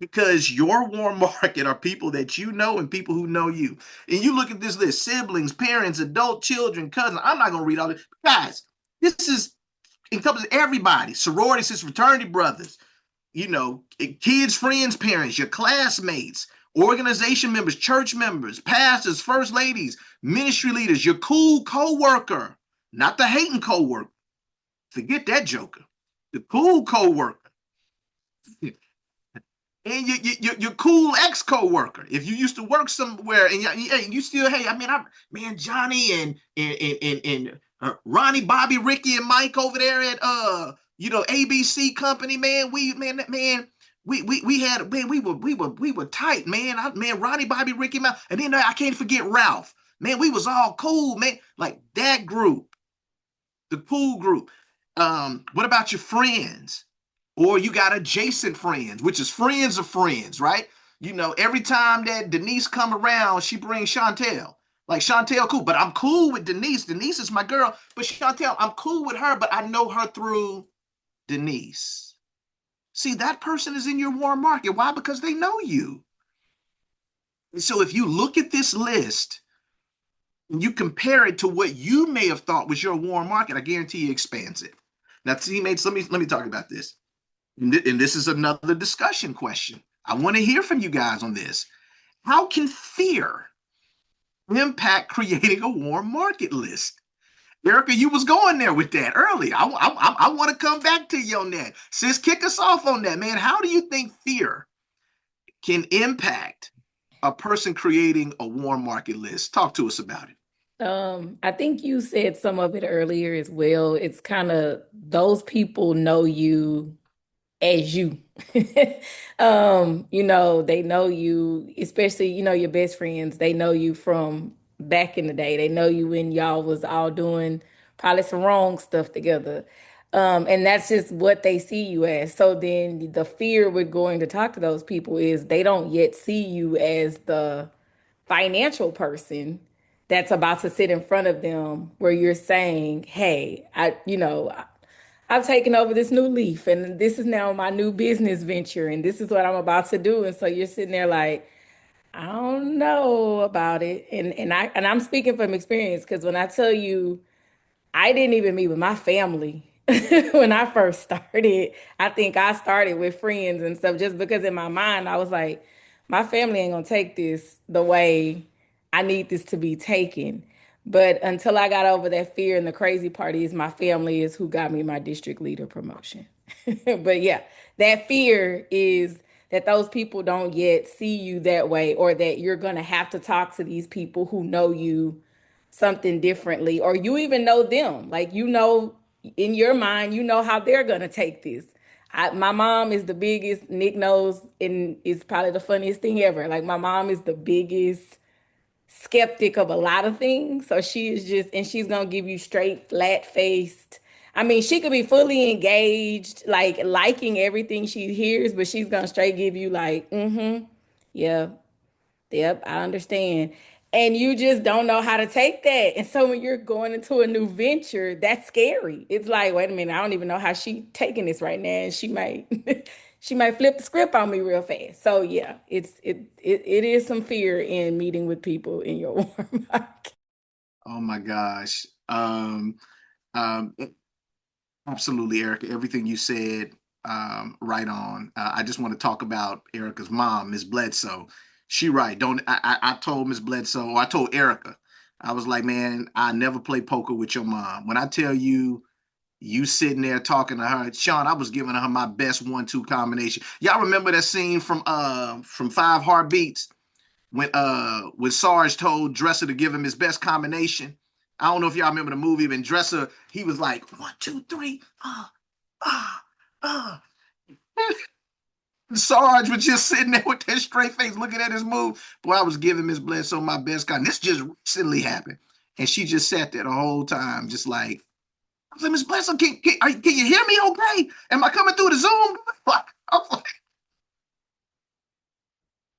because your warm market are people that you know and people who know you. And you look at this list: siblings, parents, adult children, cousins. I'm not going to read all this. Guys, this is encompasses everybody: sorority sisters, fraternity brothers, kids, friends, parents, your classmates, organization members, church members, pastors, first ladies, ministry leaders, your cool co-worker, not the hating co-worker. Forget that joker. The cool co-worker. And your cool ex co-worker. If you used to work somewhere and you still, hey, I mean, man, Johnny and Ronnie, Bobby, Ricky, and Mike over there at ABC company, man. We had, man, we were tight, man. Ronnie, Bobby, Ricky, and then I can't forget Ralph. Man, we was all cool, man. Like that group, the cool group. What about your friends? Or you got adjacent friends, which is friends of friends, right? Every time that Denise come around, she brings Chantel. Like Chantel, cool, but I'm cool with Denise. Denise is my girl, but Chantel, I'm cool with her, but I know her through Denise. See, that person is in your warm market. Why? Because they know you. And so if you look at this list and you compare it to what you may have thought was your warm market, I guarantee you expands it. Now, teammates, let me talk about this. And this is another discussion question. I want to hear from you guys on this. How can fear impact creating a warm market list? Erica, you was going there with that earlier. I want to come back to you on that. Sis, kick us off on that, man. How do you think fear can impact a person creating a warm market list? Talk to us about it. I think you said some of it earlier as well. It's kind of those people know you as you. They know you, especially, your best friends, they know you from back in the day. They know you when y'all was all doing probably some wrong stuff together. And that's just what they see you as. So then the fear with going to talk to those people is they don't yet see you as the financial person that's about to sit in front of them where you're saying, hey, I've taken over this new leaf and this is now my new business venture and this is what I'm about to do. And so you're sitting there like, I don't know about it. And I'm speaking from experience because when I tell you I didn't even meet with my family when I first started. I think I started with friends and stuff just because in my mind I was like, my family ain't gonna take this the way I need this to be taken. But until I got over that fear, and the crazy part is my family is who got me my district leader promotion. But yeah, that fear is that those people don't yet see you that way, or that you're gonna have to talk to these people who know you something differently, or you even know them. Like, in your mind, how they're going to take this. My mom is the biggest, Nick knows, and it's probably the funniest thing ever. Like, my mom is the biggest skeptic of a lot of things. So she is just, and she's going to give you straight, flat faced. I mean, she could be fully engaged, like liking everything she hears, but she's going to straight give you, like, yeah, yep, I understand. And you just don't know how to take that. And so when you're going into a new venture, that's scary. It's like, wait a minute, I don't even know how she taking this right now. And she might she might flip the script on me real fast. So yeah, it is some fear in meeting with people in your warm market. Oh my gosh. Um, Absolutely, Erica. Everything you said, right on. I just want to talk about Erica's mom, Miss Bledsoe. She right. Don't I told Miss Bledsoe, or I told Erica, I was like, man, I never play poker with your mom. When I tell you, you sitting there talking to her, Sean, I was giving her my best 1-2 combination. Y'all remember that scene from Five Heartbeats when Sarge told Dresser to give him his best combination? I don't know if y'all remember the movie, but Dresser, he was like, 1, 2, 3, ah, ah. Sarge was just sitting there with that straight face looking at his move. Boy, I was giving Miss Bledsoe my best kind. This just recently happened. And she just sat there the whole time, just like, I was like, Miss Bledsoe, can you hear me okay? Am I coming through the Zoom? I was like,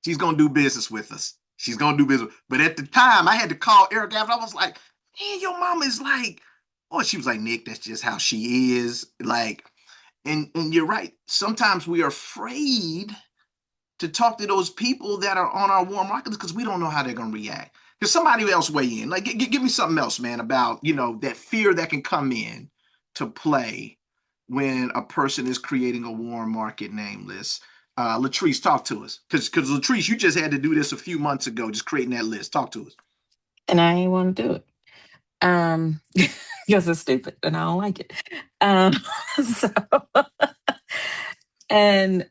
she's gonna do business with us. She's gonna do business. But at the time, I had to call Eric after. I was like, man, your mom is like, oh, she was like, Nick, that's just how she is. Like, and you're right. Sometimes we are afraid to talk to those people that are on our warm markets because we don't know how they're gonna react. Because somebody else weigh in. Like, give me something else, man, about that fear that can come in to play when a person is creating a warm market name list. Latrice, talk to us. Because Latrice, you just had to do this a few months ago, just creating that list. Talk to us. And I ain't want to do it. Because it's stupid and I don't like it. So, and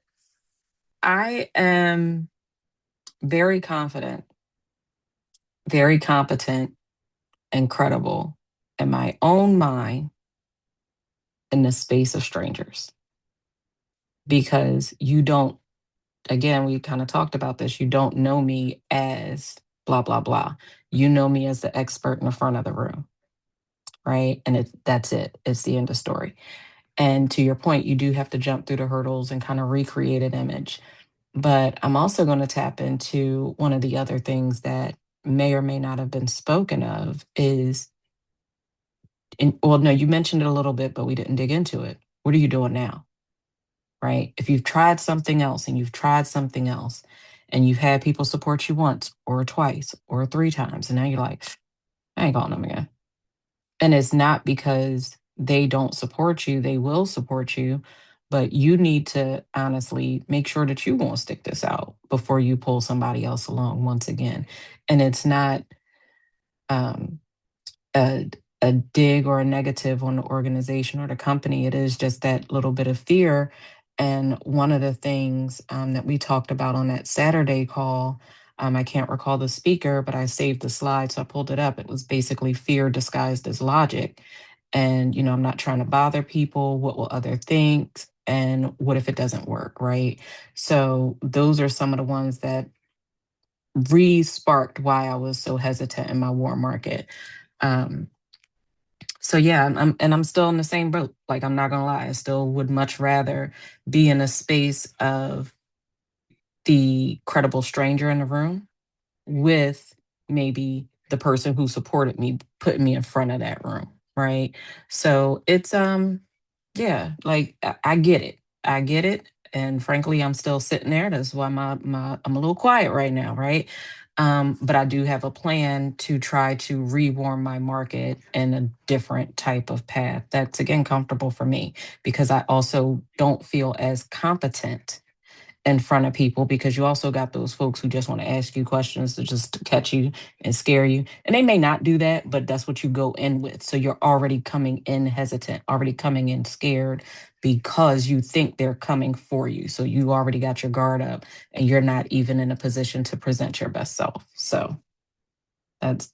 I am very confident, very competent, and credible in my own mind in the space of strangers. Because you don't, again, we kind of talked about this, you don't know me as blah, blah, blah. You know me as the expert in the front of the room, right? And that's it. It's the end of story. And to your point, you do have to jump through the hurdles and kind of recreate an image. But I'm also going to tap into one of the other things that may or may not have been spoken of is, well, no, you mentioned it a little bit, but we didn't dig into it. What are you doing now? Right? If you've tried something else and you've tried something else and you've had people support you once or twice or three times, and now you're like, I ain't calling them again. And it's not because they don't support you, they will support you, but you need to honestly make sure that you won't stick this out before you pull somebody else along once again. And it's not um, a, a dig or a negative on the organization or the company. It is just that little bit of fear. And one of the things that we talked about on that Saturday call, I can't recall the speaker, but I saved the slide, so I pulled it up. It was basically fear disguised as logic. And, I'm not trying to bother people. What will other think? And what if it doesn't work? Right. So those are some of the ones that re-sparked why I was so hesitant in my warm market. Um, so yeah, I'm still in the same boat. Like, I'm not gonna lie, I still would much rather be in a space of the credible stranger in the room with maybe the person who supported me putting me in front of that room, right? So it's yeah, like I get it. I get it. And frankly, I'm still sitting there. That's why my I'm a little quiet right now, right? But I do have a plan to try to rewarm my market in a different type of path that's again comfortable for me because I also don't feel as competent in front of people because you also got those folks who just want to ask you questions to just catch you and scare you. And they may not do that, but that's what you go in with. So you're already coming in hesitant, already coming in scared because you think they're coming for you. So you already got your guard up and you're not even in a position to present your best self. So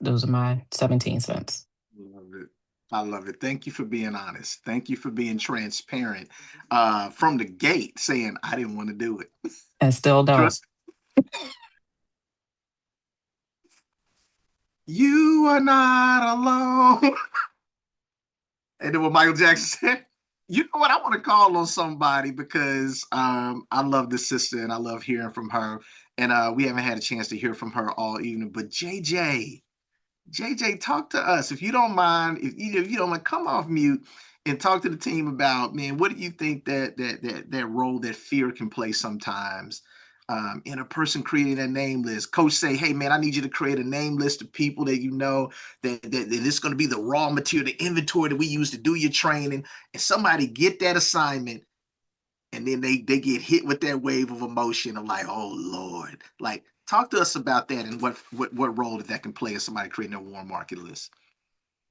those are my 17 cents. Love it. I love it. Thank you for being honest. Thank you for being transparent from the gate, saying I didn't want to do it. And still don't. Trust you are not alone. And then what Michael Jackson said, you know what? I want to call on somebody because I love this sister and I love hearing from her. And we haven't had a chance to hear from her all evening. But JJ, talk to us if you don't mind. If you don't mind, come off mute and talk to the team about, man, what do you think that role that fear can play sometimes in a person creating that name list? Coach say, hey man, I need you to create a name list of people that you know that it's going to be the raw material, the inventory that we use to do your training, and somebody get that assignment. And then they get hit with that wave of emotion of like, oh Lord, like talk to us about that and what role that can play in somebody creating a warm market list.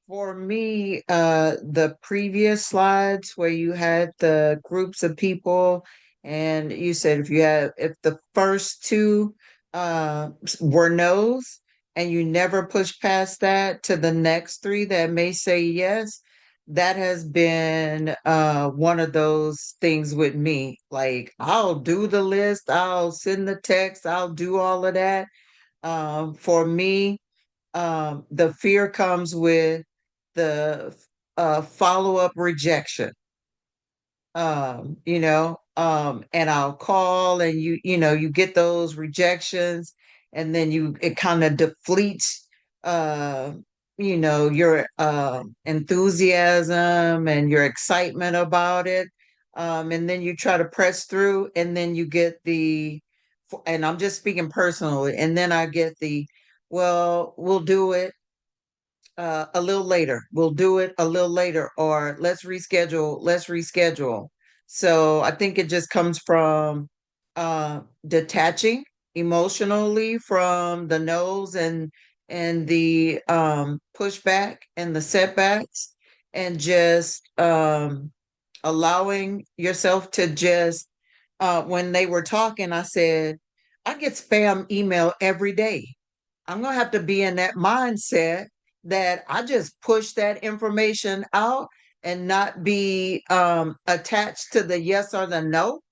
For me, the previous slides where you had the groups of people, and you said if the first two were no's, and you never push past that to the next three that may say yes, that has been one of those things with me. Like I'll do the list, I'll send the text, I'll do all of that. For me, the fear comes with the follow-up rejection. And I'll call and you get those rejections and then it kind of depletes uh your enthusiasm and your excitement about it. And then you try to press through and then you get and I'm just speaking personally, and then I get well, we'll do it a little later. We'll do it a little later, or let's reschedule. Let's reschedule. So I think it just comes from detaching emotionally from the no's and the pushback and the setbacks, and just allowing yourself to just. When they were talking, I said, I get spam email every day. I'm going to have to be in that mindset that I just push that information out and not be attached to the yes or the no,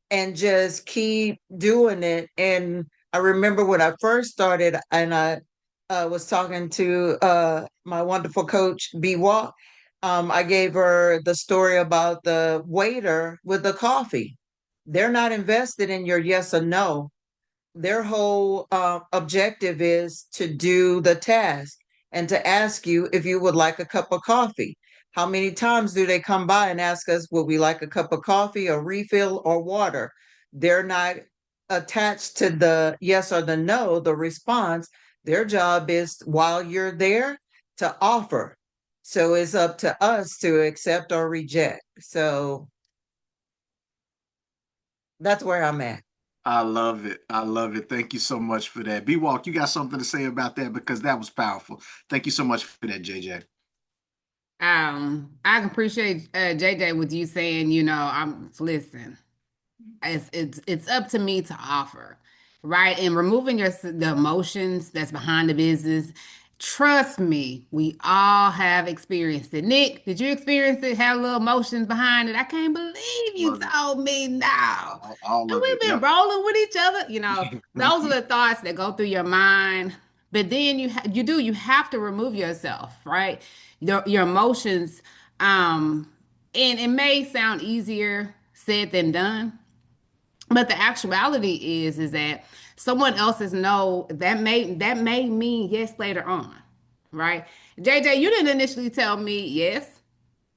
and just keep doing it. And I remember when I first started, and I was talking to my wonderful coach, B Walk. I gave her the story about the waiter with the coffee. They're not invested in your yes or no. Their whole objective is to do the task and to ask you if you would like a cup of coffee. How many times do they come by and ask us, would we like a cup of coffee, a refill, or water? They're not attached to the yes or the no, the response. Their job is, while you're there, to offer. So it's up to us to accept or reject. So that's where I'm at. I love it. I love it. Thank you so much for that. B Walk, you got something to say about that because that was powerful. Thank you so much for that, JJ. I can appreciate JJ with you saying, I'm listen. It's up to me to offer, right? And removing the emotions that's behind the business. Trust me, we all have experienced it. Nick, did you experience it? Have little emotions behind it? I can't believe you Love it. told me now. All And of we've it. been Yep. rolling with each other. Those are the thoughts that go through your mind. But then you have to remove yourself, right? Your emotions. And it may sound easier said than done, but the actuality is that Someone else's no, that may mean yes later on, right? JJ, you didn't initially tell me yes,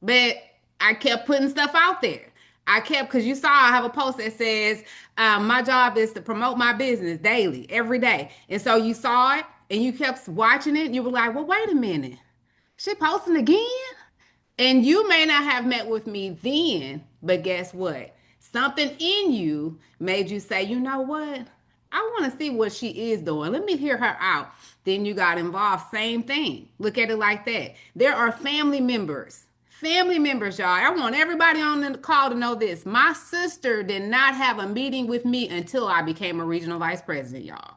but I kept putting stuff out there. I kept, because you saw I have a post that says, my job is to promote my business daily, every day. And so you saw it and you kept watching it. And you were like, well, wait a minute. She posting again? And you may not have met with me then, but guess what? Something in you made you say, you know what? I want to see what she is doing. Let me hear her out. Then you got involved. Same thing. Look at it like that. There are family members. Family members, y'all. I want everybody on the call to know this. My sister did not have a meeting with me until I became a regional vice president, y'all.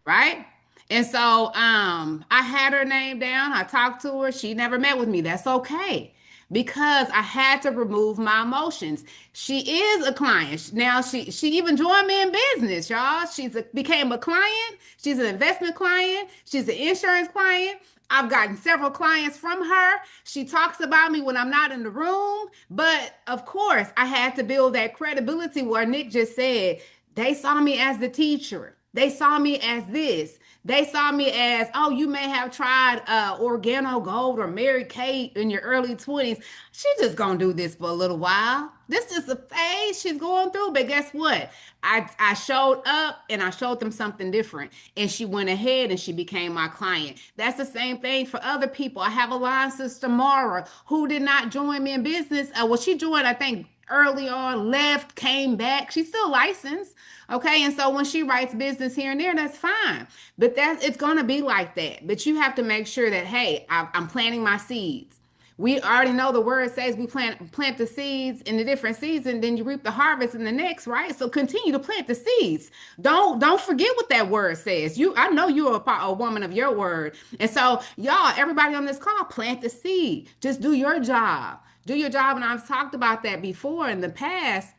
Right? And so I had her name down. I talked to her. She never met with me. That's okay. Because I had to remove my emotions. She is a client. Now she even joined me in business, y'all. Became a client. She's an investment client. She's an insurance client. I've gotten several clients from her. She talks about me when I'm not in the room. But of course, I had to build that credibility where Nick just said, they saw me as the teacher. They saw me as this. They saw me as, oh, you may have tried Organo Gold or Mary Kate in your early 20s. She's just going to do this for a little while. This is a phase she's going through. But guess what? I showed up and I showed them something different. And she went ahead and she became my client. That's the same thing for other people. I have a line sister, Mara, who did not join me in business. Well, she joined, I think, early on, left, came back. She's still licensed. Okay. And so when she writes business here and there, that's fine. But it's gonna be like that. But you have to make sure that, hey, I'm planting my seeds. We already know the word says we plant the seeds in the different seasons, then you reap the harvest in the next, right? So continue to plant the seeds. Don't forget what that word says. I know you're a woman of your word. And so y'all, everybody on this call, plant the seed. Just do your job. Do your job. And I've talked about that before in the past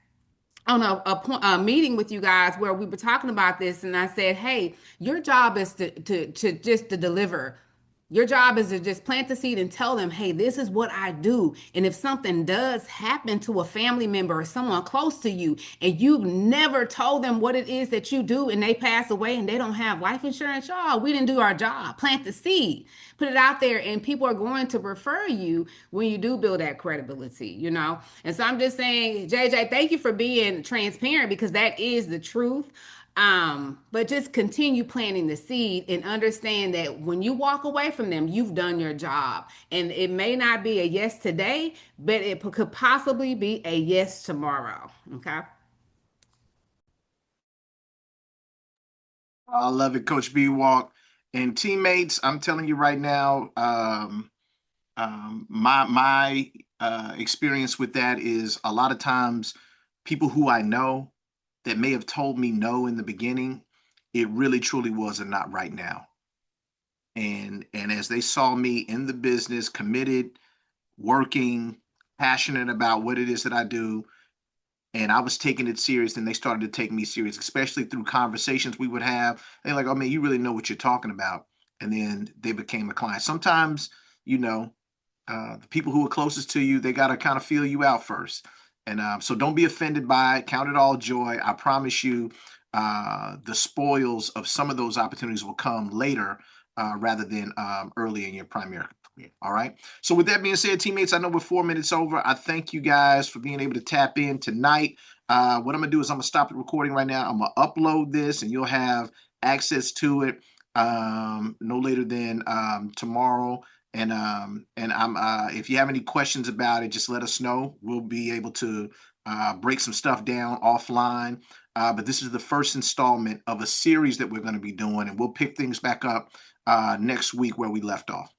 on a meeting with you guys where we were talking about this, and I said, hey, your job is to just to deliver. Your job is to just plant the seed and tell them, hey, this is what I do. And if something does happen to a family member or someone close to you, and you've never told them what it is that you do, and they pass away and they don't have life insurance, y'all, we didn't do our job. Plant the seed, put it out there, and people are going to refer you when you do build that credibility. And so I'm just saying, JJ, thank you for being transparent because that is the truth. But just continue planting the seed and understand that when you walk away from them, you've done your job. And it may not be a yes today, but it could possibly be a yes tomorrow. Okay. I love it, Coach B Walk. And teammates, I'm telling you right now, my experience with that is a lot of times people who I know that may have told me no in the beginning, it really truly was a not right now. And as they saw me in the business, committed, working, passionate about what it is that I do, and I was taking it serious, and they started to take me serious, especially through conversations we would have. They're like, "Oh man, you really know what you're talking about," and then they became a client. Sometimes, you know, the people who are closest to you, they got to kind of feel you out first. And so don't be offended by it. Count it all joy. I promise you, the spoils of some of those opportunities will come later rather than early in your primary career. All right. So with that being said, teammates, I know we're 4 minutes over. I thank you guys for being able to tap in tonight. What I'm going to do is I'm going to stop the recording right now. I'm going to upload this and you'll have access to it no later than tomorrow. And I'm if you have any questions about it, just let us know. We'll be able to break some stuff down offline. But this is the first installment of a series that we're going to be doing, and we'll pick things back up next week where we left off.